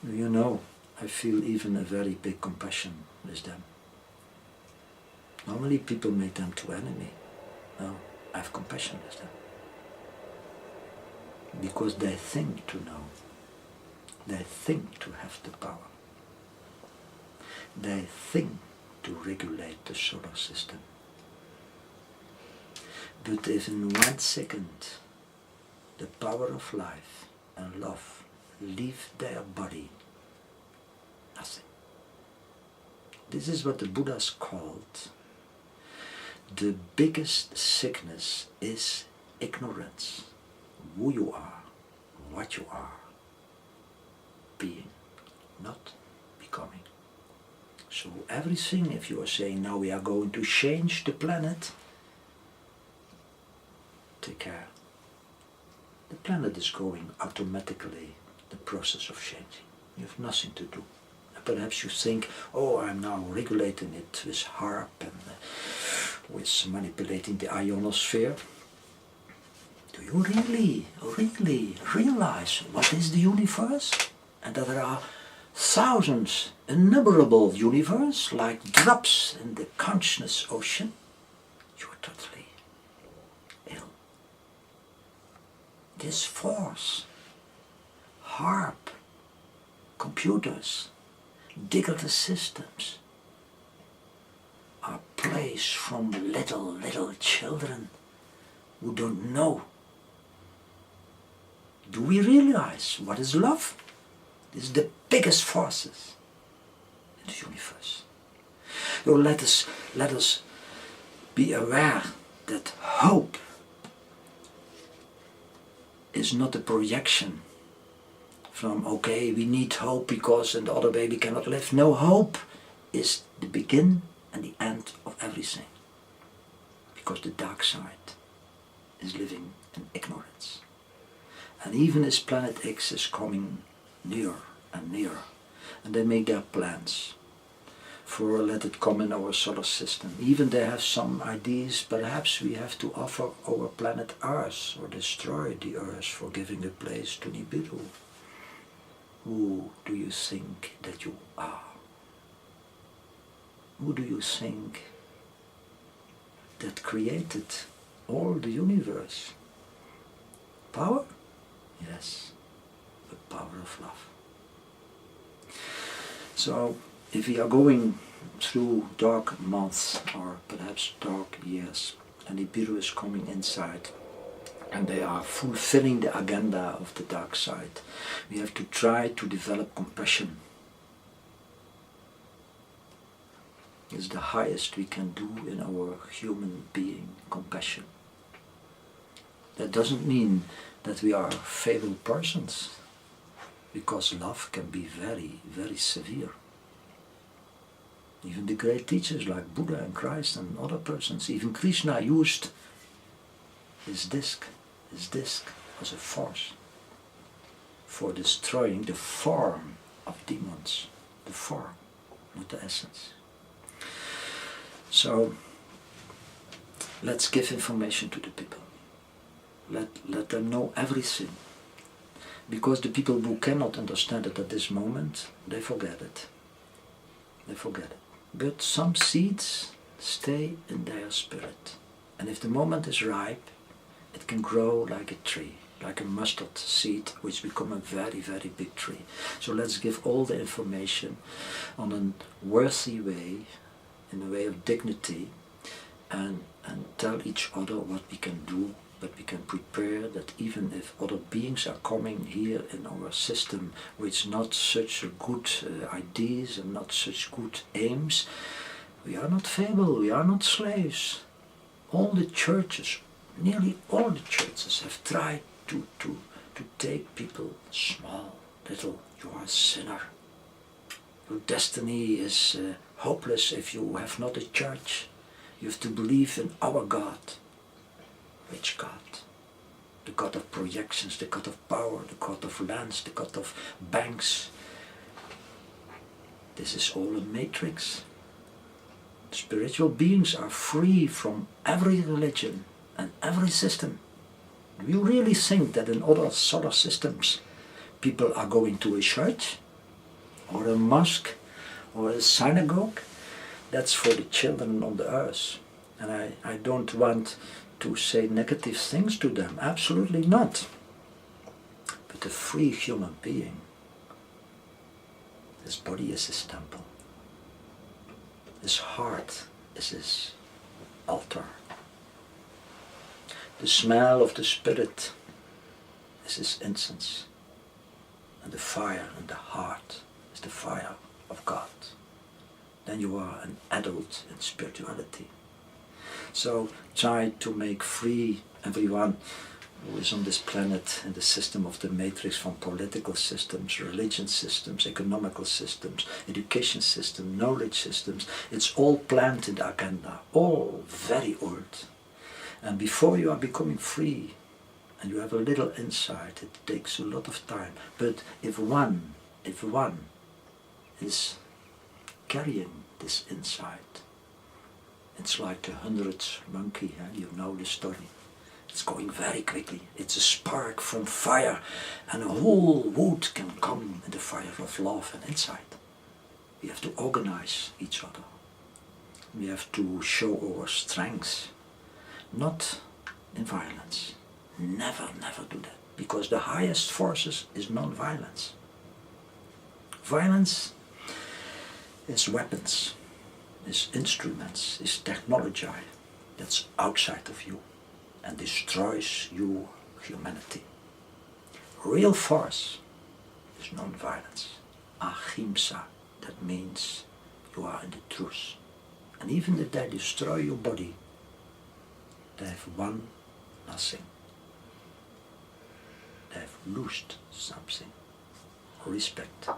You know, I feel even a very big compassion with them. Normally people make them to enemy. No, I have compassion with them. Because they think to know. They think to have the power. They think to regulate the solar system. But if in 1 second the power of life and love leave their body, nothing. This is what the Buddhas called the biggest sickness is ignorance. Who you are, what you are. Being, not becoming. So everything, if you are saying now we are going to change the planet, take care. The planet is going automatically the process of changing. You have nothing to do. Perhaps you think, oh, I'm now regulating it with harp and with manipulating the ionosphere. Do you really realize what is the universe? And that there are thousands, innumerable universes, like drops in the consciousness ocean? You are totally ill. This force, harp, computers, digital systems are placed from little children who don't know. Do we realize what is love? This is the biggest forces in the universe. So let us be aware that hope is not a projection from, okay, we need hope because the other baby cannot live. No, hope is the begin and the end of everything. Because the dark side is living in ignorance. And even as Planet X is coming nearer and nearer, and they make their plans for let it come in our solar system. Even they have some ideas, perhaps we have to offer our planet Earth or destroy the Earth for giving a place to Nibiru. Who do you think that you are? Who do you think that created all the universe? Power? Yes, the power of love. So, if we are going through dark months or perhaps dark years, and Nibiru is coming inside, and they are fulfilling the agenda of the dark side, we have to try to develop compassion. It's the highest we can do in our human being, compassion. That doesn't mean that we are fable persons, because love can be very severe. Even the great teachers like Buddha and Christ and other persons, even Krishna used his disc as a force for destroying the form of demons, the form, not the essence. So let's give information to the people. Let them know everything. Because the people who cannot understand it at this moment, they forget it. They forget it. But some seeds stay in their spirit. And if the moment is ripe, it can grow like a tree, like a mustard seed, which become a very big tree. So let's give all the information on a worthy way, in a way of dignity, and tell each other what we can do, but we can prepare that even if other beings are coming here in our system with not such good ideas and not such good aims, we are not fable, we are not slaves. All the churches, nearly all the churches have tried to take people small, little. You are a sinner. Your destiny is hopeless if you have not a church. You have to believe in our God. Which God? The God of projections, the God of power, the God of lands, the God of banks. This is all a matrix. Spiritual beings are free from every religion and every system. Do you really think that in other solar systems people are going to a church? or a mosque or a synagogue, that's for the children on the earth. And I don't want to say negative things to them, absolutely not. But a free human being, his body is his temple. His heart is his altar. The smell of the Spirit is his incense. And the fire in the heart is the fire of God. Then you are an adult in spirituality. So try to make free everyone who is on this planet in the system of the matrix, from political systems, religion systems, economical systems, education systems, knowledge systems. It's all planned in the agenda, all very old. And before you are becoming free and you have a little insight, it takes a lot of time. But if one is carrying this insight, it's like 100 monkey, you know the story. It's going very quickly. It's a spark from fire, and a whole wood can come in the fire of love and insight. We have to organize each other. We have to show our strengths, not in violence. Never, never do that, because the highest forces is non-violence. Violence is weapons, is instruments, is technology that's outside of you and destroys your humanity. Real force is non-violence. Ahimsa, that means you are in the truth. And even if they destroy your body, they have won nothing. They have lost something. Respect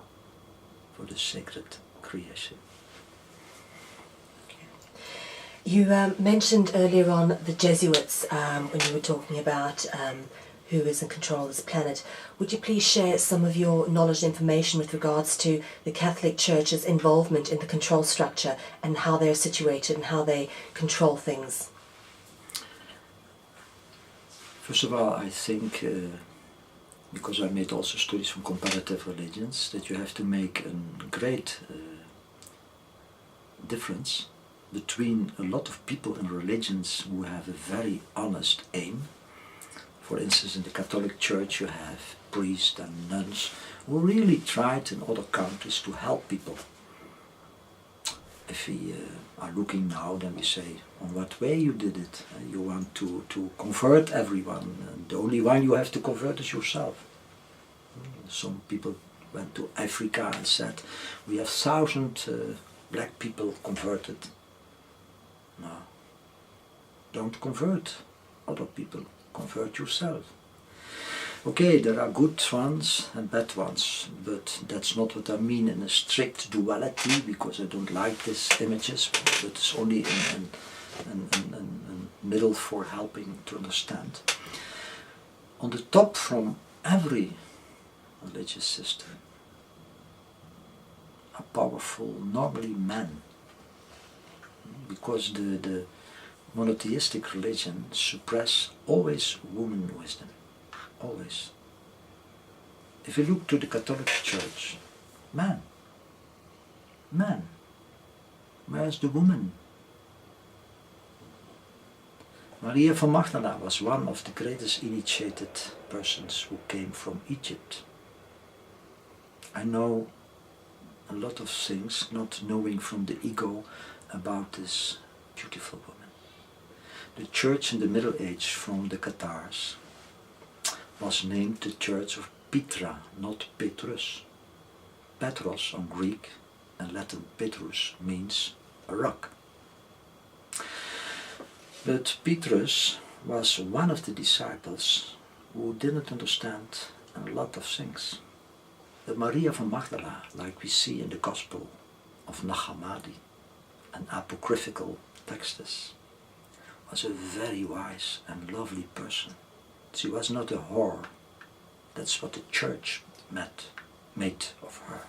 for the sacred creation. You mentioned earlier on the Jesuits when you were talking about who is in control of this planet. Would you please share some of your knowledge and information with regards to the Catholic Church's involvement in the control structure and how they're situated and how they control things? First of all, I think, because I made also studies from comparative religions, that you have to make a great difference between a lot of people in religions who have a very honest aim. For instance, in the Catholic Church you have priests and nuns who really tried in other countries to help people. If we are looking now, then we say, on what way you did it? You want to convert everyone, and the only one you have to convert is yourself. Some people went to Africa and said, we have 1,000 black people converted. No, don't convert other people, convert yourself. Okay, there are good ones and bad ones, but that's not what I mean in a strict duality, because I don't like these images, but it's only in middle for helping to understand. On the top from every religious system are powerful, normally men. Because the monotheistic religion suppress always woman wisdom, always. If you look to the Catholic Church, man, where's the woman? Maria von Magdala was one of the greatest initiated persons who came from Egypt. I know a lot of things, not knowing from the ego, about this beautiful woman. The church in the Middle Age from the Cathars was named the Church of Petra, not Petrus. Petros on Greek and Latin Petrus means a rock. But Petrus was one of the disciples who didn't understand a lot of things. But Maria von Magdala, like we see in the Gospel of Nag Hammadi, and apocryphal texts, was a very wise and lovely person. She was not a whore. That's what the church made of her.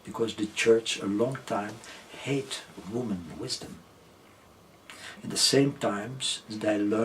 Because the church a long time hate woman wisdom. In the same times they learned